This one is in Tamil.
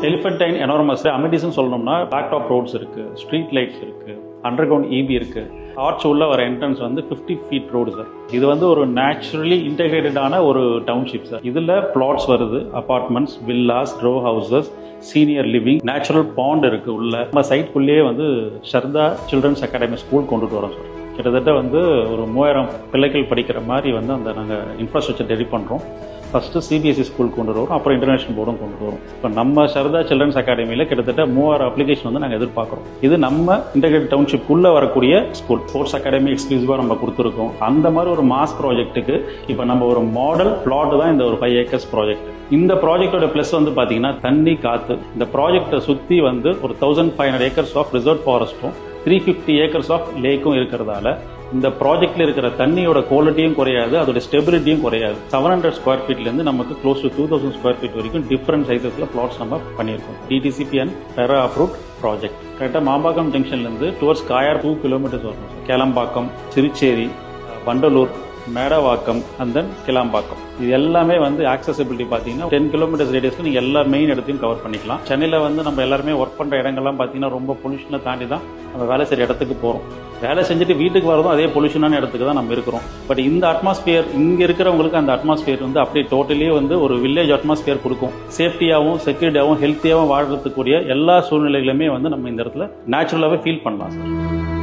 எலிஃபென்டைன் எனார்மஸ் அமினிட்டிஸ்னு சொல்லணும்னா பேக் டாப் ரோட்ஸ் இருக்குது, ஸ்ட்ரீட் லைட்ஸ் இருக்குது, அண்டர் கிரவுண்ட் இபி இருக்குது. ஆர்ச் உள்ள வர என்ட்ரன்ஸ் வந்து 50 ஃபீட் ரோடு சார். இது வந்து ஒரு நேச்சுரலி இன்டெகிரேட்டடான ஒரு டவுன்ஷிப் சார். இதில் பிளாட்ஸ் வருது, apartments, villas, row houses, senior living, natural pond இருக்குது உள்ள. நம்ம சைட்குள்ளேயே வந்து ஷர்தா சில்ட்ரன்ஸ் அகாடமி ஸ்கூல் கொண்டுட்டு வரோம் சார். கிட்டத்தட்ட வந்து ஒரு 3000 பிள்ளைகள் படிக்கிற மாதிரி வந்து அந்த நாங்கள் இன்ஃப்ராஸ்ட்ரக்சர் ரெடி பண்ணுறோம். ஃபஸ்ட்டு சிபிஎஸ்சி ஸ்கூல் கொண்டு வரும், அப்புறம் இன்டர்நேஷனல் போர்டும் கொண்டு வரும். இப்போ நம்ம சரதா சில்ட்ரன்ஸ் அகாடமியில் கிட்டத்தட்ட 3000 அப்ளிகேஷன் வந்து நாங்கள் எதிர்பார்க்குறோம். இது நம்ம இன்டெகிரேட்டட் டவுன்ஷிப் உள்ள வரக்கூடிய ஸ்கூல். ஸ்போர்ட்ஸ் அகாடமி எக்ஸ்க்ளூசிவாக நம்ம கொடுத்துருக்கோம். அந்த மாதிரி ஒரு மாஸ் ப்ராஜெக்ட்டுக்கு இப்போ நம்ம ஒரு மாடல் பிளாட் தான் இந்த ஒரு 5 ஏக்கர்ஸ் ப்ராஜெக்ட். இந்த ப்ராஜெக்டோட ப்ளஸ் வந்து பார்த்தீங்கன்னா தண்ணி, காற்று. இந்த ப்ராஜெக்டை சுற்றி வந்து ஒரு 1500 ஏக்கர்ஸ் ஆஃப் ரிசர்வ் ஃபாரஸ்ட்டும் 350 ஏக்கர்ஸ் ஆஃப் லேக்கும் இருக்கிறதால இந்த ப்ராஜெக்ட்ல இருக்கிற தண்ணியோட குவாலிட்டியும் குறையாது, அதோட ஸ்டெபிலிட்டியும் குறையாது. 700 ஸ்கொயர் ஃபீட்லேருந்து நமக்கு க்ளோஸ் டு 2000 ஸ்கொயர் ஃபீட் வரைக்கும் டிஃப்ரெண்ட் சைஸஸில் பிளாட்ஸ் நம்ம பண்ணியிருக்கோம். DTCP and Bera approved project. கரெக்டாக மாம்பாக்கம் ஜங்ஷன்லேருந்து டுவர்ட்ஸ் காயார் 2 கிலோமீட்டர்ஸ் வரும். Kelambakkam, Thirucherry, Vandalur, Medavakkam and then Kilambakkam. இது எல்லாமே வந்து ஆக்சசிபிலிட்டி பார்த்தீங்கன்னா 10 கிலோமீட்டர்ஸ் ரேடியஸ்க்கு நீங்கள் எல்லா மெயின் இடத்தையும் கவர் பண்ணிக்கலாம். சென்னையில் வந்து நம்ம எல்லாருமே ஒர்க் பண்ணுற இடங்கள்லாம் பார்த்தீங்கன்னா ரொம்ப பொல்யூஷனை தாண்டி தான் நம்ம வேலை செய்கிற இடத்துக்கு போகிறோம். வேலை செஞ்சுட்டு வீட்டுக்கு வரதும் அதே பொல்யூஷனான இடத்துக்கு தான் நம்ம இருக்கிறோம். பட் இந்த அட்மாஸ்பியர் இங்கே இருக்கிறவங்களுக்கு அந்த அட்மாஸ்பியர் வந்து அப்படியே டோட்டலி வந்து ஒரு வில்லேஜ் அட்மாஸ்பியர் கொடுக்கும். சேஃப்டியாகவும், செக்யூரிட்டியாகவும், ஹெல்த்தியாகவும் வாழ்றதுக்குரிய எல்லா சூழ்நிலைகளுமே வந்து நம்ம இந்த இடத்துல நேச்சுரலாகவே ஃபீல் பண்ணலாம் சார்.